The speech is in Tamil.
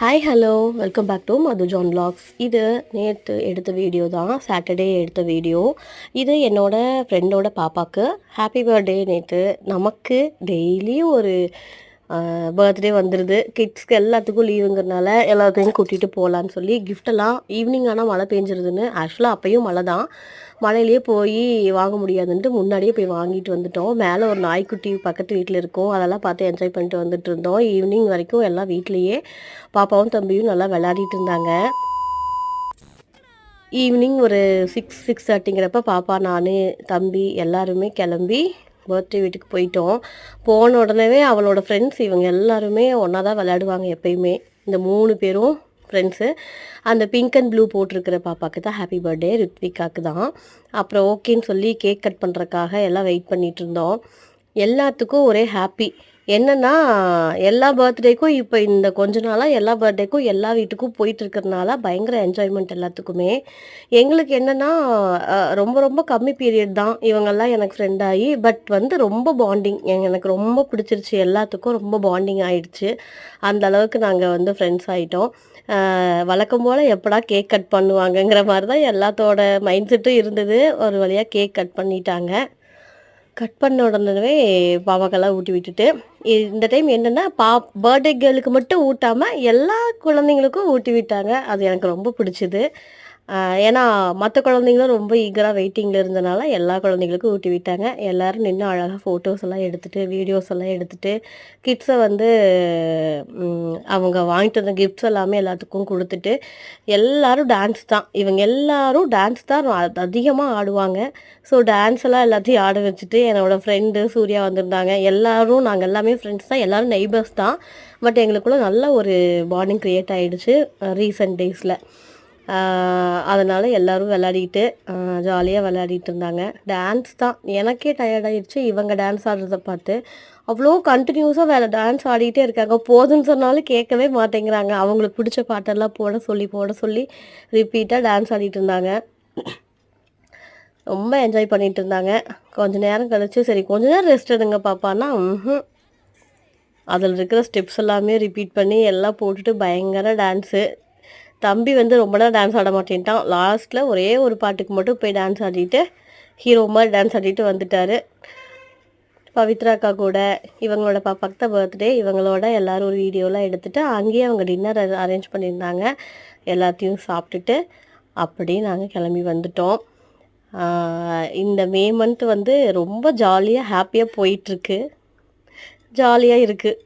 Hi hello welcome back to Madhu John vlogs. இது நேற்று எடுத்த வீடியோ தான், சாட்டர்டே எடுத்த வீடியோ. இது என்னோடய ஃப்ரெண்டோட பாப்பாவுக்கு ஹாப்பி பர்த்டே. நேற்று நமக்கு டெய்லி ஒரு பர்த்டே வந்துடுது. கிட்ஸ்க்கு எல்லாத்துக்கும் லீவுங்கிறதுனால எல்லாத்தையும் கூட்டிகிட்டு போகலான்னு சொல்லி கிஃப்டெல்லாம் ஈவினிங் ஆனால் மழை பெஞ்சிருதுன்னு, ஆக்சுவலாக அப்போயும் மழை தான், மழையிலேயே போய் வாங்க முடியாதுன்ட்டு முன்னாடியே போய் வாங்கிட்டு வந்துட்டோம். மேலே ஒரு நாய்க்குட்டி பக்கத்து வீட்டில் இருக்கும், அதெல்லாம் பார்த்து என்ஜாய் பண்ணிட்டு வந்துட்டு இருந்தோம். ஈவினிங் வரைக்கும் எல்லாம் வீட்லேயே பாப்பாவும் தம்பியும் நல்லா விளையாடிட்டு இருந்தாங்க. ஈவினிங் ஒரு 6:30ங்கிறப்ப பாப்பா, நான், தம்பி எல்லாருமே கிளம்பி பர்த்டே வீட்டுக்கு போயிட்டோம். போன உடனே அவளோட ஃப்ரெண்ட்ஸ் இவங்க எல்லாருமே ஒன்றா தான் விளையாடுவாங்க எப்பயுமே. இந்த 3 பேரும் ஃப்ரெண்ட்ஸு. அந்த பிங்க் அண்ட் ப்ளூ போட்டிருக்கிற பாப்பாவுக்கு தான் ஹாப்பி பர்த்டே, ரித்விகாவுக்கு தான். அப்புறம் ஓகேன்னு சொல்லி கேக் கட் பண்ணுறக்காக எல்லாம் வெயிட் பண்ணிகிட்டு இருந்தோம். எல்லாத்துக்கும் ஒரே ஹாப்பி. என்னென்னா, எல்லா பர்த்டேக்கும் இப்போ இந்த கொஞ்ச நாளாக எல்லா பர்த்டேக்கும் எல்லா வீட்டுக்கும் போயிட்டு இருக்கிறதுனால பயங்கர என்ஜாய்மெண்ட் எல்லாத்துக்குமே. எங்களுக்கு என்னென்னா, ரொம்ப ரொம்ப கம்மி பீரியட் தான் இவங்கெல்லாம் எனக்கு ஃப்ரெண்ட் ஆகி, பட் வந்து ரொம்ப பாண்டிங் எனக்கு ரொம்ப பிடிச்சிருச்சு. எல்லாத்துக்கும் ரொம்ப பாண்டிங் ஆகிடுச்சு. அந்த அளவுக்கு நாங்கள் வந்து ஃப்ரெண்ட்ஸ் ஆகிட்டோம். வழக்கம் போல் எப்படா கேக் கட் பண்ணுவாங்கங்கிற மாதிரி தான் எல்லாத்தோட மைண்ட் செட்டும் இருந்தது. ஒரு வழியாக கேக் கட் பண்ணிட்டாங்க. கட் பண்ண உடனே பாப்பாக்கெல்லாம் ஊட்டி விட்டுட்டு, இந்த டைம் என்னென்னா பர்த்டே கேர்ளுக்கு மட்டும் ஊட்டாமல் எல்லா குழந்தைங்களுக்கும் ஊட்டி விட்டாங்க. அது எனக்கு ரொம்ப பிடிச்சிது. ஏன்னா மற்ற குழந்தைங்களும் ரொம்ப ஈகராக வெயிட்டிங்கில் இருந்தனால எல்லா குழந்தைங்களுக்கும் ஊட்டி விட்டாங்க. எல்லோரும் நின்று அழகாக ஃபோட்டோஸ் எல்லாம் எடுத்துகிட்டு, வீடியோஸ் எல்லாம் எடுத்துகிட்டு, கிட்ஸை வந்து அவங்க வாங்கிட்டு வந்த கிஃப்ட்ஸ் எல்லாமே எல்லாத்துக்கும் கொடுத்துட்டு, எல்லோரும் டான்ஸ் தான். இவங்க எல்லோரும் டான்ஸ் தான் அதிகமாக ஆடுவாங்க. ஸோ டான்ஸ் எல்லாம் எல்லாத்தையும் ஆட வச்சுட்டு, என்னோடய ஃப்ரெண்டு சூர்யா வந்திருந்தாங்க. எல்லோரும் நாங்கள் எல்லாமே ஃப்ரெண்ட்ஸ் தான், எல்லோரும் நெய்பர்ஸ் தான். பட் எங்களுக்குள்ளே நல்ல ஒரு பாண்டிங் க்ரியேட் ஆகிடுச்சு ரீசெண்ட் டேஸில். அதனால் எல்லோரும் விளையாடிட்டு ஜாலியாக விளையாடிட்டு இருந்தாங்க. டான்ஸ் தான் எனக்கே டயர்டாகிடுச்சு இவங்க டான்ஸ் ஆடுறத பார்த்து. அவ்வளோ கண்டினியூஸாக டான்ஸ் ஆடிக்கிட்டே இருக்காங்க. போதுன்னு சொன்னாலும் கேட்கவே மாட்டேங்கிறாங்க. அவங்களுக்கு பிடிச்ச பாட்டெல்லாம் போட சொல்லி ரிப்பீட்டாக டான்ஸ் ஆடிட்டு இருந்தாங்க. ரொம்ப என்ஜாய் பண்ணிகிட்டு இருந்தாங்க. கொஞ்சம் நேரம் கழிச்சு, சரி கொஞ்ச நேரம் ரெஸ்ட் எடுங்க பாப்பான்னா, அதில் இருக்கிற ஸ்டெப்ஸ் எல்லாமே ரிப்பீட் பண்ணி எல்லாம் போட்டுட்டு பயங்கர டான்ஸு. தம்பி வந்து ரொம்ப நேரம் டான்ஸ் ஆட மாட்டேன்ட்டான். லாஸ்ட்டில் ஒரே ஒரு பாட்டுக்கு மட்டும் போய் டான்ஸ் ஆடிட்டு, ஹீரோ மாதிரி டான்ஸ் ஆடிட்டு வந்துட்டார். பவித்ரா அக்கா கூட, இவங்களோட பாப்பாக்கு தான் பர்த்டே, இவங்களோட எல்லோரும் ஒரு வீடியோலாம் எடுத்துகிட்டு அங்கேயே அவங்க டின்னர் அரேஞ்ச் பண்ணியிருந்தாங்க. எல்லாத்தையும் சாப்பிட்டுட்டு அப்படியே நாங்கள் கிளம்பி வந்துட்டோம். இந்த மே மந்த் வந்து ரொம்ப ஜாலியாக ஹாப்பியாக போயிட்டுருக்கு. ஜாலியாக இருக்குது.